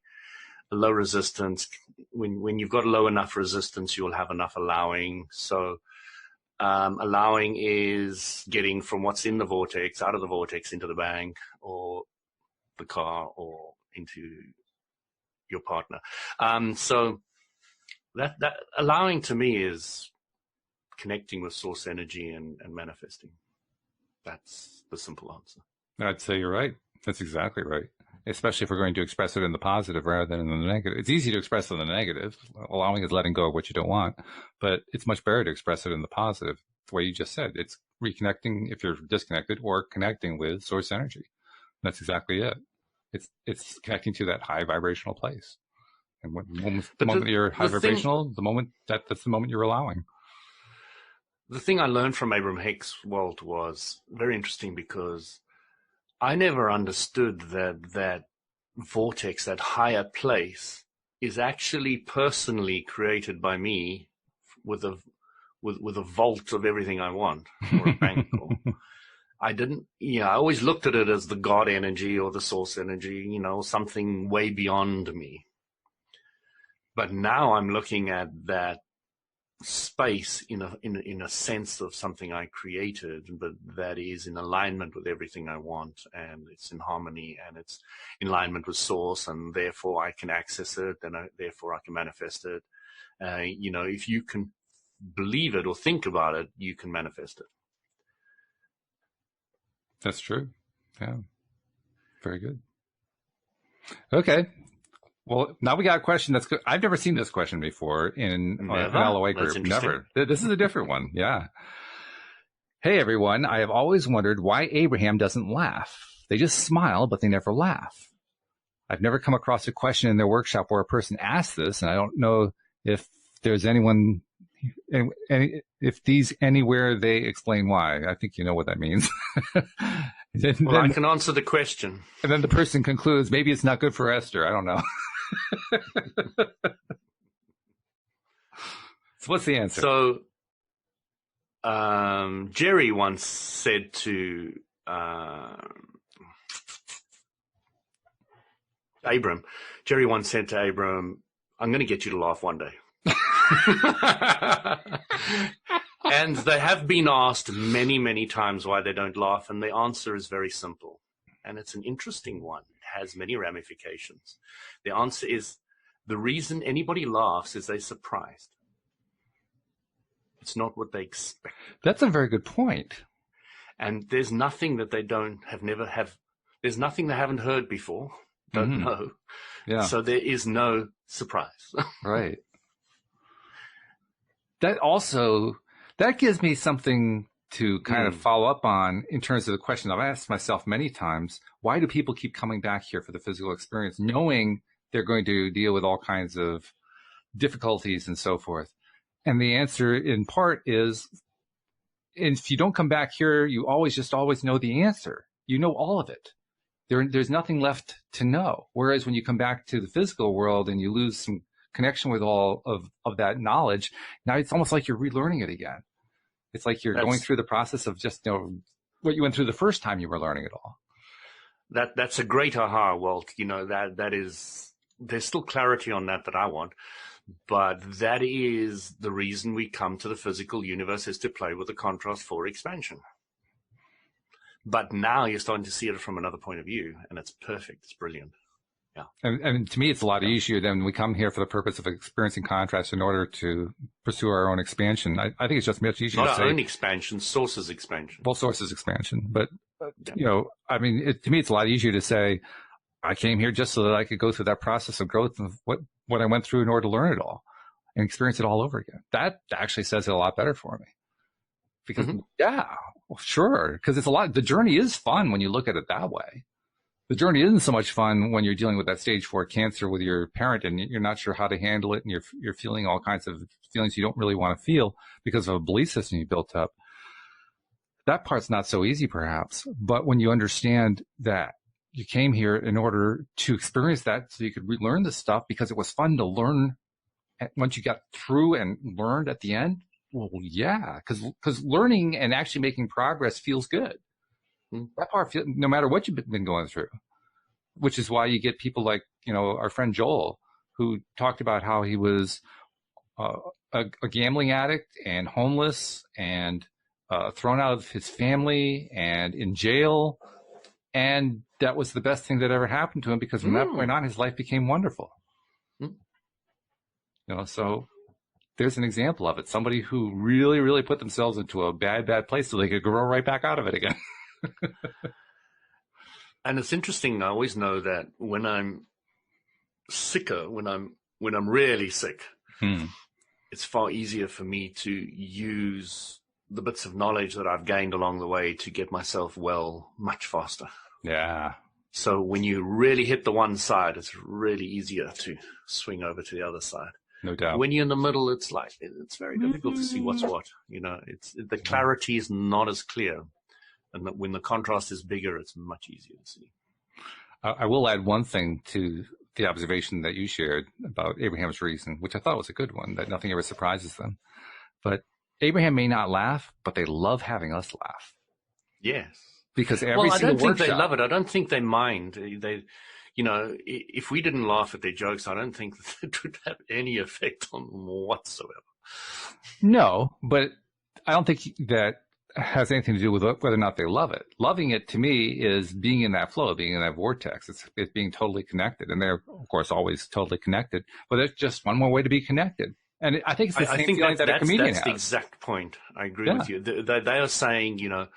low resistance. When you've got low enough resistance, you'll have enough allowing. So allowing is getting from what's in the vortex, out of the vortex, into the bank, or the car, or into your partner. So that allowing to me is connecting with source energy and manifesting. That's the simple answer. I'd say you're right. That's exactly right. Especially if we're going to express it in the positive rather than in the negative. It's easy to express it in the negative. Allowing is letting go of what you don't want, but it's much better to express it in the positive. The way you just said, it's reconnecting if you're disconnected, or connecting with source energy. That's exactly it. It's connecting to that high vibrational place. And the moment you're high vibrational, that's the moment you're allowing. The thing I learned from Abraham Hicks' world was very interesting, because I never understood that vortex, that higher place, is actually personally created by me with a vault of everything I want, or a bank. I didn't, I always looked at it as the God energy or the source energy, something way beyond me. But now I'm looking at that space in a sense of something I created, but that is in alignment with everything I want, and it's in harmony, and it's in alignment with source, and therefore I can access it, and therefore I can manifest it. If you can believe it or think about it, you can manifest it. That's true. Yeah. Very good. Okay. Well, now we got a question that's good. I've never seen this question before in an LOA group. Never. This is a different one. Yeah. Hey, everyone. I have always wondered why Abraham doesn't laugh. They just smile, but they never laugh. I've never come across a question in their workshop where a person asks this, and I don't know if there's anyone, if these anywhere they explain why. I think you know what that means. Well, I can answer the question. And then the person concludes, maybe it's not good for Esther. I don't know. So what's the answer? So Jerry once said to Abram, I'm going to get you to laugh one day. And they have been asked many, many times why they don't laugh, and the answer is very simple. And it's an interesting one. It has many ramifications. The answer is, the reason anybody laughs is they're surprised. It's not what they expect. That's a very good point. And there's nothing that they there's nothing they haven't heard before, don't know. Yeah. So there is no surprise. Right. That gives me something to kind of follow up on in terms of the question I've asked myself many times. Why do people keep coming back here for the physical experience, knowing they're going to deal with all kinds of difficulties and so forth? And the answer in part is, if you don't come back here, you always know the answer. You know all of it. There's nothing left to know. Whereas when you come back to the physical world and you lose some connection with all of that knowledge, now it's almost like you're relearning it again. It's like you're going through the process of just what you went through the first time you were learning it all. That's a great aha, Walt. That is, there's still clarity on that I want, but that is the reason we come to the physical universe, is to play with the contrast for expansion. But now you're starting to see it from another point of view, and it's perfect. It's brilliant. Yeah. And to me, it's a lot easier than we come here for the purpose of experiencing contrast in order to pursue our own expansion. I think it's just much easier Not to our say, own expansion, sources expansion. well, sources expansion. But, Yeah. I mean, to me, it's a lot easier to say, I came here just so that I could go through that process of growth of what I went through in order to learn it all and experience it all over again. That actually says it a lot better for me. Because, yeah, well, sure. Because the journey is fun when you look at it that way. The journey isn't so much fun when you're dealing with that stage 4 cancer with your parent and you're not sure how to handle it and you're feeling all kinds of feelings you don't really want to feel because of a belief system you built up. That part's not so easy, perhaps. But when you understand that you came here in order to experience that so you could relearn this stuff because it was fun to learn once you got through and learned at the end, well, yeah, because learning and actually making progress feels good. That part, no matter what you've been going through, which is why you get people like, our friend Joel, who talked about how he was a gambling addict and homeless and thrown out of his family and in jail. And that was the best thing that ever happened to him because from that point on, his life became wonderful. So there's an example of it. Somebody who really, really put themselves into a bad, bad place so they could grow right back out of it again. And it's interesting. I always know that when I'm sicker, when I'm really sick, it's far easier for me to use the bits of knowledge that I've gained along the way to get myself well much faster. Yeah. So when you really hit the one side, it's really easier to swing over to the other side. No doubt. When you're in the middle, it's very difficult to see what's what. The clarity is not as clear. And when the contrast is bigger, it's much easier to see. I will add one thing to the observation that you shared about Abraham's reason, which I thought was a good one, that nothing ever surprises them. But Abraham may not laugh, but they love having us laugh. Yes. Because I don't think they love it. I don't think they mind. If we didn't laugh at their jokes, I don't think it would have any effect on them whatsoever. No, but I don't think that has anything to do with whether or not they love it. Loving it to me is being in that flow, being in that vortex. It's being totally connected. And they're, of course, always totally connected. But it's just one more way to be connected. And I think it's the same feeling that a comedian has. That's the exact point. I agree with you. They are saying, you're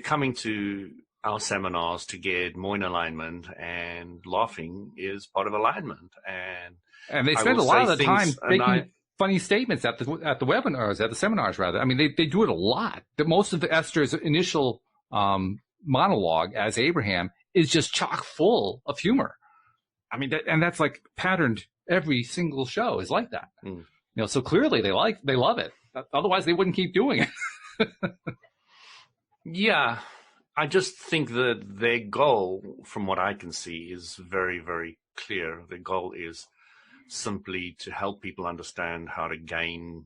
coming to our seminars to get more in alignment, and laughing is part of alignment. And they spend a lot of the time making funny statements at the webinars, at the seminars, rather. I mean, they do it a lot. Most of Esther's initial monologue as Abraham is just chock full of humor. I mean, that's like patterned. Every single show is like that. So clearly they love it. Otherwise, they wouldn't keep doing it. Yeah, I just think that their goal, from what I can see, is very, very clear. The goal is simply to help people understand how to gain.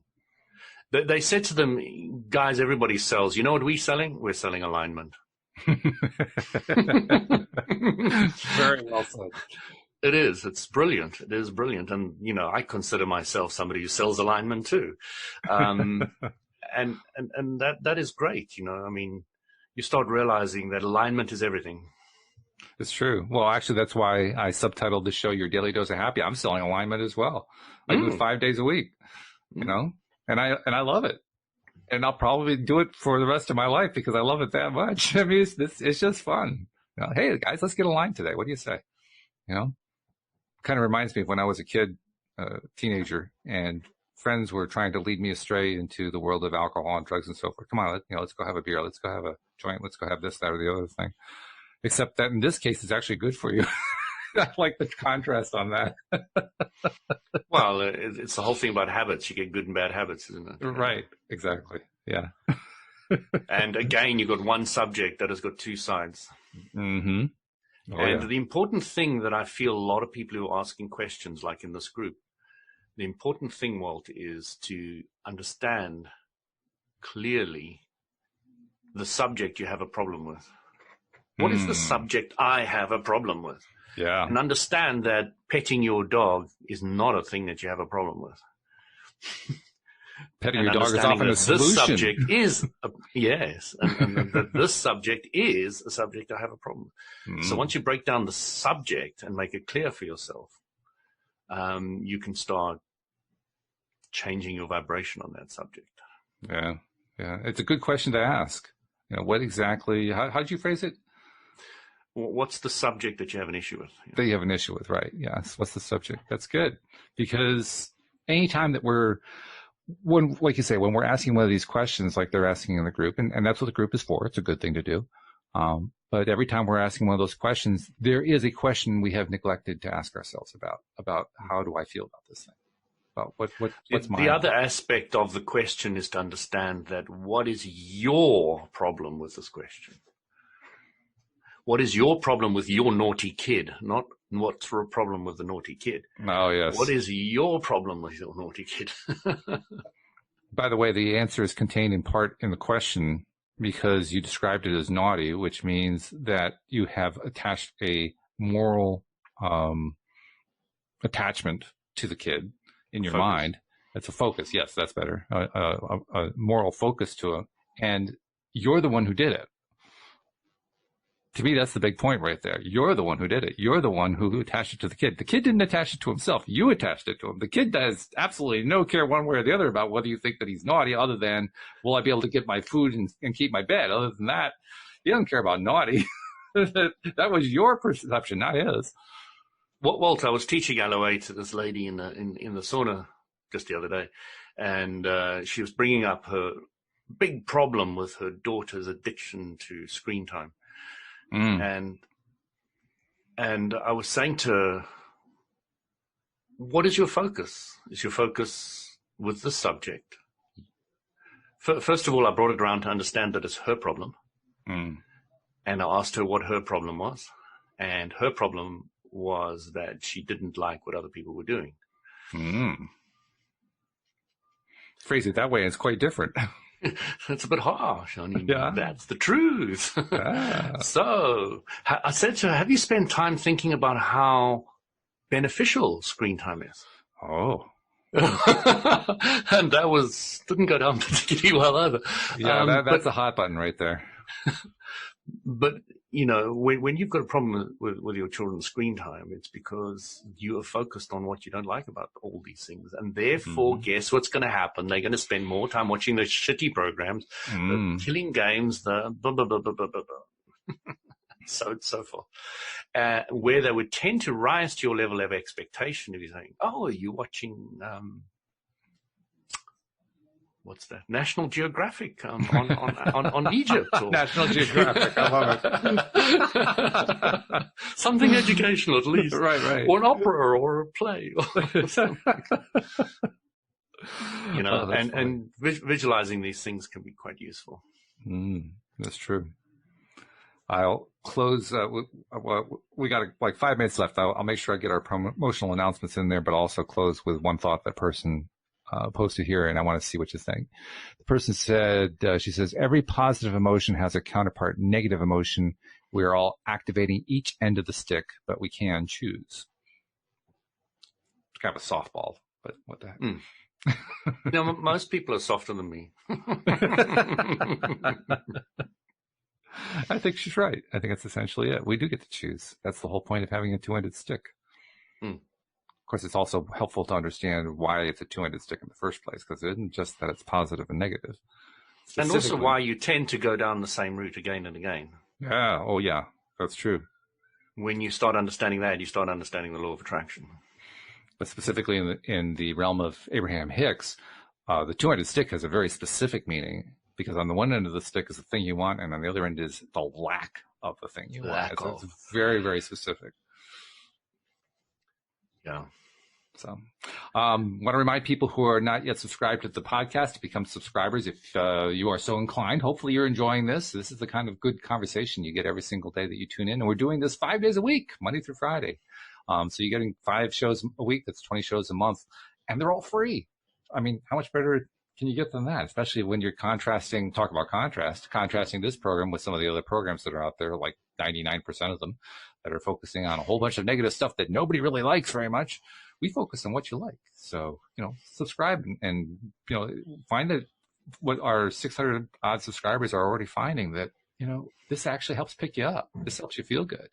They said to them, guys, everybody sells. You know what we're selling? We're selling alignment. Very well said. It is. It's brilliant. It is brilliant. And, I consider myself somebody who sells alignment too. And that is great. I mean, you start realizing that alignment is everything. It's true. Well, actually, that's why I subtitled the show "Your Daily Dose of Happy." I'm selling alignment as well. I do it 5 days a week, and I love it. And I'll probably do it for the rest of my life because I love it that much. I mean, it's just fun. Hey, guys, let's get aligned today. What do you say? Kind of reminds me of when I was a kid, teenager, and friends were trying to lead me astray into the world of alcohol and drugs and so forth. Come on, let's go have a beer. Let's go have a joint. Let's go have this, that, or the other thing. Except that in this case, it's actually good for you. I like the contrast on that. Well, it's the whole thing about habits. You get good and bad habits, isn't it? Right. Exactly. Yeah. And again, you've got one subject that has got two sides. Mm-hmm. The important thing that I feel a lot of people who are asking questions, like in this group, the important thing, Walt, is to understand clearly the subject you have a problem with. What is the subject I have a problem with? Yeah. And understand that petting your dog is not a thing that you have a problem with. Petting and your dog is understanding often a that this solution. subject is, yes, and that this subject is a subject I have a problem with. So once you break down the subject and make it clear for yourself, you can start changing your vibration on that subject. Yeah, yeah. It's a good question to ask. What exactly, how did you phrase it? What's the subject that you have an issue with? That you have an issue with, right? Yes. What's the subject? That's good. Because anytime that like you say, when we're asking one of these questions, like they're asking in the group, and that's what the group is for, it's a good thing to do. But every time we're asking one of those questions, there is a question we have neglected to ask ourselves about how do I feel about this thing? About what's The other aspect of the question is to understand that what is your problem with this question? What is your problem with your naughty kid? Not what's the problem with the naughty kid. Oh, yes. What is your problem with your naughty kid? By the way, the answer is contained in part in the question because you described it as naughty, which means that you have attached a moral attachment to the kid in your mind. It's a focus. Yes, that's better. A moral focus to it. And you're the one who did it. To me, that's the big point right there. You're the one who did it. You're the one who attached it to the kid. The kid didn't attach it to himself. You attached it to him. The kid has absolutely no care one way or the other about whether you think that he's naughty, other than, will I be able to get my food and keep my bed? Other than that, he doesn't care about naughty. That was your perception, not his. Walter, I was teaching LOA to this lady in the sauna just the other day, and she was bringing up her big problem with her daughter's addiction to screen time. And I was saying to her, what is your focus? Is your focus with this subject? First of all, I brought it around to understand that it's her problem. And I asked her what her problem was. And her problem was that she didn't like what other people were doing. Phrase it that way, it's quite different. It's a bit harsh. I mean, yeah. That's the truth. Ah. So I said to her, have you spent time thinking about how beneficial screen time is? Oh. And that didn't go down particularly well either. Yeah, that's a hot button right there. But, when you've got a problem with your children's screen time, it's because you are focused on what you don't like about all these things. And therefore, guess what's going to happen? They're going to spend more time watching those shitty programs, the killing games, the blah, blah, blah, blah, blah, blah, blah. So forth. Where they would tend to rise to your level of expectation if you're saying, oh, are you watching... what's that? National Geographic on Egypt. Or... National Geographic, I love it. Something educational at least. Right. Or an opera or a play. And visualizing these things can be quite useful. That's true. I'll close. We got like 5 minutes left. I'll make sure I get our promotional announcements in there, but also close with one thought that person posted here, and I want to see what you think. The person said, she says, every positive emotion has a counterpart negative emotion. We are all activating each end of the stick, but we can choose. It's kind of a softball, but what the heck? Most people are softer than me. I think she's right. I think that's essentially it. We do get to choose. That's the whole point of having a two-ended stick. Of course, it's also helpful to understand why it's a two-ended stick in the first place, because it isn't just that it's positive and negative. And also why you tend to go down the same route again and again. Yeah. Oh, yeah. That's true. When you start understanding that, you start understanding the law of attraction. But specifically in the realm of Abraham Hicks, the two-ended stick has a very specific meaning, because on the one end of the stick is the thing you want, and on the other end is the lack of the thing you want. So it's very, very specific. Yeah. So want to remind people who are not yet subscribed to the podcast to become subscribers if you are so inclined. Hopefully you're enjoying this. This is the kind of good conversation you get every single day that you tune in. And we're doing this 5 days a week, Monday through Friday. So you're getting 5 shows a week. That's 20 shows a month. And they're all free. I mean, how much better can you get than that? Especially when you're contrasting this program with some of the other programs that are out there, like 99% of them that are focusing on a whole bunch of negative stuff that nobody really likes very much. We focus on what you like. So, subscribe and find that what our 600 odd subscribers are already finding that, this actually helps pick you up. This helps you feel good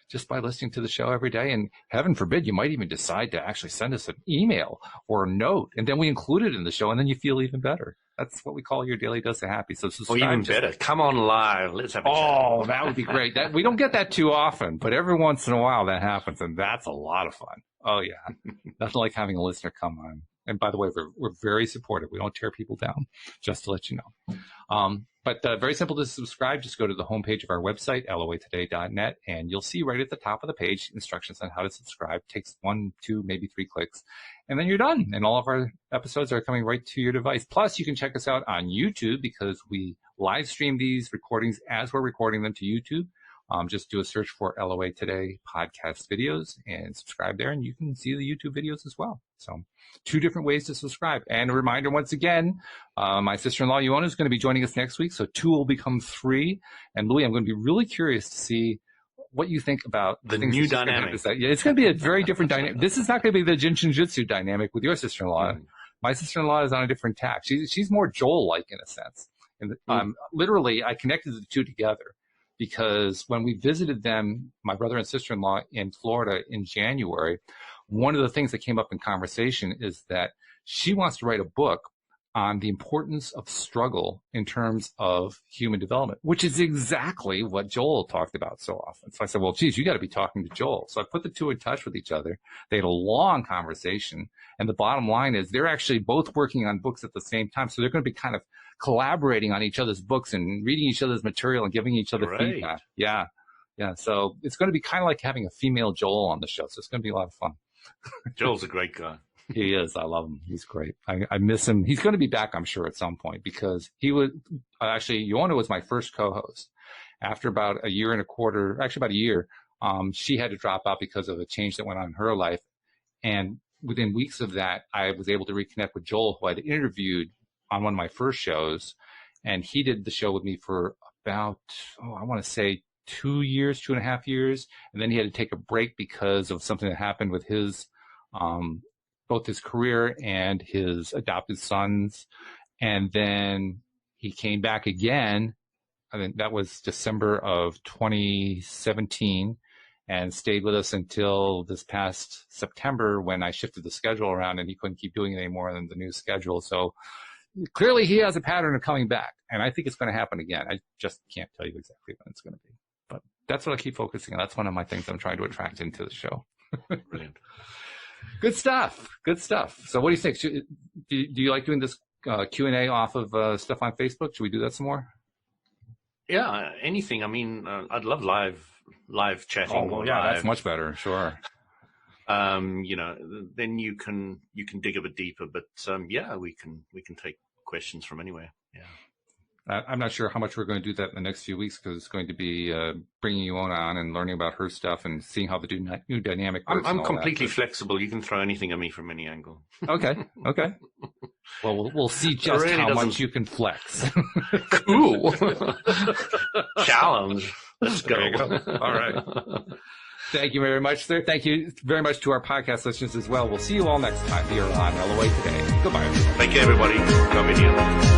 just by listening to the show every day. And heaven forbid, you might even decide to actually send us an email or a note, and then we include it in the show, and then you feel even better. That's what we call Your Daily Dose of Happy. So subscribe. Or even better, come on live. Let's have a chat. Oh, that would be great. We don't get that too often, but every once in a while that happens, and that's a lot of fun. Oh, yeah. Nothing like having a listener come on. And by the way, we're very supportive. We don't tear people down, just to let you know. But very simple to subscribe. Just go to the homepage of our website, loatoday.net, and you'll see right at the top of the page instructions on how to subscribe. It takes 1, 2, maybe 3 clicks, and then you're done. And all of our episodes are coming right to your device. Plus, you can check us out on YouTube because we live stream these recordings as we're recording them to YouTube. Just do a search for LOA Today podcast videos and subscribe there, and you can see the YouTube videos as well. So 2 different ways to subscribe. And a reminder, once again, my sister-in-law, Iona, is going to be joining us next week. So 2 will become 3. And Louis, I'm going to be really curious to see what you think about the new dynamic. Yeah, it's going to be a very different dynamic. This is not going to be the Jinshinjutsu dynamic with your sister-in-law. My sister-in-law is on a different tack. She's more Joel-like in a sense. And literally, I connected the 2 together. Because when we visited them, my brother and sister-in-law in Florida in January, one of the things that came up in conversation is that she wants to write a book on the importance of struggle in terms of human development, which is exactly what Joel talked about so often. So I said, well, geez, you got to be talking to Joel. So I put the 2 in touch with each other. They had a long conversation. And the bottom line is they're actually both working on books at the same time. So they're going to be kind of collaborating on each other's books and reading each other's material and giving each other feedback. Yeah. So it's going to be kind of like having a female Joel on the show. So it's going to be a lot of fun. Joel's a great guy. He is. I love him. He's great. I miss him. He's going to be back, I'm sure, at some point because he was actually, Iona was my first co-host. After about a year and a quarter, actually about a year, she had to drop out because of a change that went on in her life. And within weeks of that, I was able to reconnect with Joel, who I'd interviewed on one of my first shows. And he did the show with me for about, I want to say 2.5 years. And then he had to take a break because of something that happened with his, both his career and his adopted sons. And then he came back again. I think that was December of 2017 and stayed with us until this past September when I shifted the schedule around and he couldn't keep doing it anymore than the new schedule. So clearly he has a pattern of coming back and I think it's going to happen again. I just can't tell you exactly when it's going to be, but that's what I keep focusing on. That's one of my things I'm trying to attract into the show. Brilliant. Good stuff. So what do you think? Do you like doing this Q&A off of stuff on Facebook? Should we do that some more? Yeah, anything. I mean, I'd love live chatting. Oh, well, yeah, live. That's much better. Sure. Then you can dig a bit deeper. But yeah, we can take questions from anywhere. Yeah. I'm not sure how much we're going to do that in the next few weeks because it's going to be bringing Iona on and learning about her stuff and seeing how the new dynamic works. I'm completely flexible. You can throw anything at me from any angle. Okay. Well, we'll see just really how much you can flex. Cool. Challenge. Let's go. All right. Thank you very much, sir. Thank you very much to our podcast listeners as well. We'll see you all next time here on LOA Today. Goodbye, everybody. Thank you, everybody. Go video.